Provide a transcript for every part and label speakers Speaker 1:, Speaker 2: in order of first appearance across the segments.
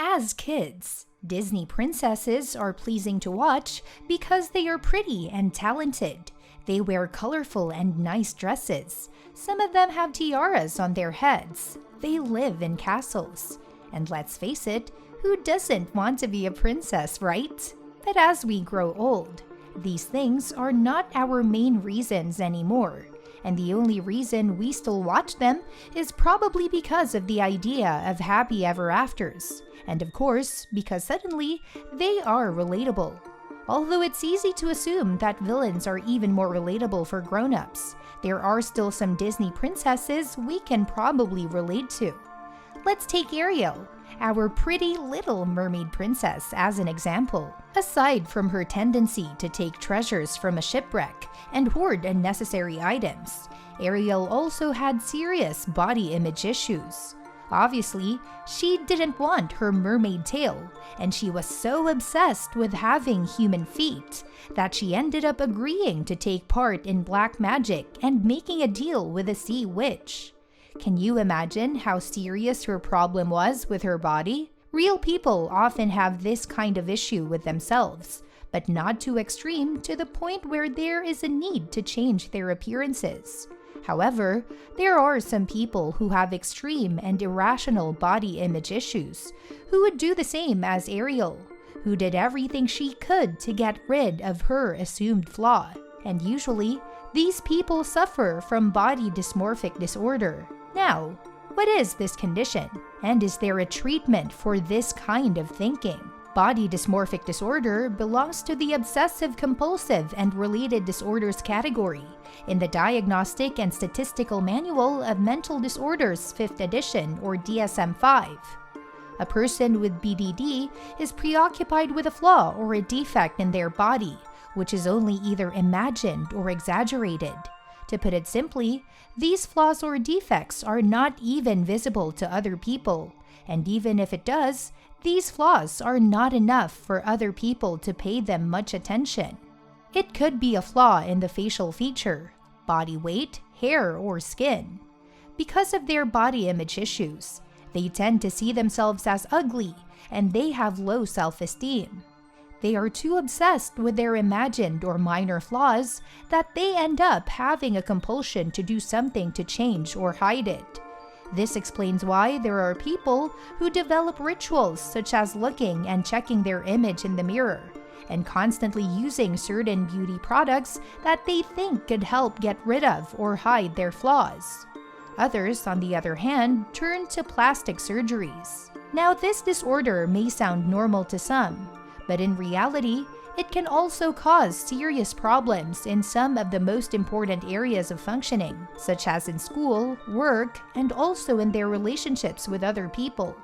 Speaker 1: As kids, Disney princesses are pleasing to watch because they are pretty and talented. They wear colorful and nice dresses. Some of them have tiaras on their heads. They live in castles. And let's face it, who doesn't want to be a princess, right? But as we grow old, these things are not our main reasons anymore. And the only reason we still watch them is probably because of the idea of happy ever afters. And of course, because suddenly, they are relatable. Although it's easy to assume that villains are even more relatable for grown-ups, there are still some Disney princesses we can probably relate to. Let's take Ariel, our pretty Little Mermaid princess, as an example. Aside from her tendency to take treasures from a shipwreck and hoard unnecessary items, Ariel also had serious body image issues. Obviously, she didn't want her mermaid tail, and she was so obsessed with having human feet that she ended up agreeing to take part in black magic and making a deal with a sea witch. Can you imagine how serious her problem was with her body? Real people often have this kind of issue with themselves, but not too extreme to the point where there is a need to change their appearances. However, there are some people who have extreme and irrational body image issues who would do the same as Ariel, who did everything she could to get rid of her assumed flaw. And usually, these people suffer from body dysmorphic disorder. Now, what is this condition? And is there a treatment for this kind of thinking? Body dysmorphic disorder belongs to the obsessive-compulsive and related disorders category in the Diagnostic and Statistical Manual of Mental Disorders 5th edition, or DSM-5. A person with BDD is preoccupied with a flaw or a defect in their body, which is only either imagined or exaggerated. To put it simply, these flaws or defects are not even visible to other people, and even if it does, these flaws are not enough for other people to pay them much attention. It could be a flaw in the facial feature, body weight, hair, or skin. Because of their body image issues, they tend to see themselves as ugly, and they have low self-esteem. They are too obsessed with their imagined or minor flaws that they end up having a compulsion to do something to change or hide it. This explains why there are people who develop rituals such as looking and checking their image in the mirror, and constantly using certain beauty products that they think could help get rid of or hide their flaws. Others, on the other hand, turn to plastic surgeries. Now, this disorder may sound normal to some, but in reality, it can also cause serious problems in some of the most important areas of functioning, such as in school, work, and also in their relationships with other people.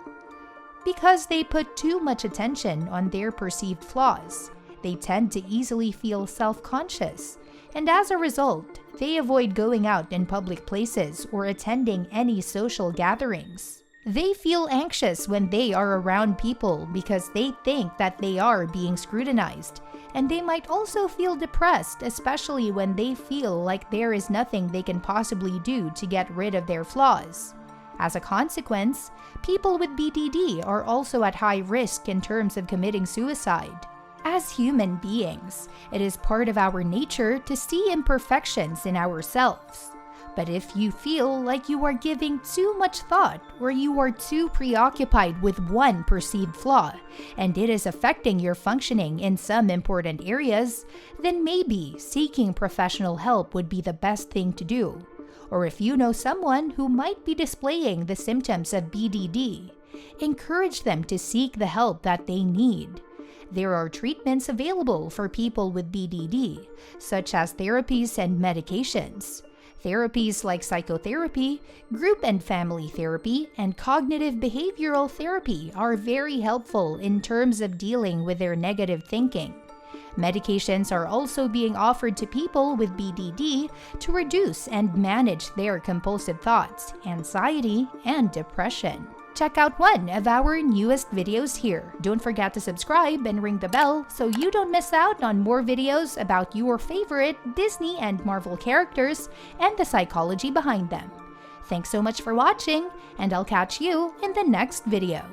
Speaker 1: Because they put too much attention on their perceived flaws, they tend to easily feel self-conscious, and as a result, they avoid going out in public places or attending any social gatherings. They feel anxious when they are around people because they think that they are being scrutinized, and they might also feel depressed, especially when they feel like there is nothing they can possibly do to get rid of their flaws. As a consequence, people with BDD are also at high risk in terms of committing suicide. As human beings, it is part of our nature to see imperfections in ourselves. But if you feel like you are giving too much thought or you are too preoccupied with one perceived flaw and it is affecting your functioning in some important areas, then maybe seeking professional help would be the best thing to do. Or if you know someone who might be displaying the symptoms of BDD, encourage them to seek the help that they need. There are treatments available for people with BDD, such as therapies and medications. Therapies like psychotherapy, group and family therapy, and cognitive behavioral therapy are very helpful in terms of dealing with their negative thinking. Medications are also being offered to people with BDD to reduce and manage their compulsive thoughts, anxiety, and depression. Check out one of our newest videos here. Don't forget to subscribe and ring the bell so you don't miss out on more videos about your favorite Disney and Marvel characters and the psychology behind them. Thanks so much for watching, and I'll catch you in the next video.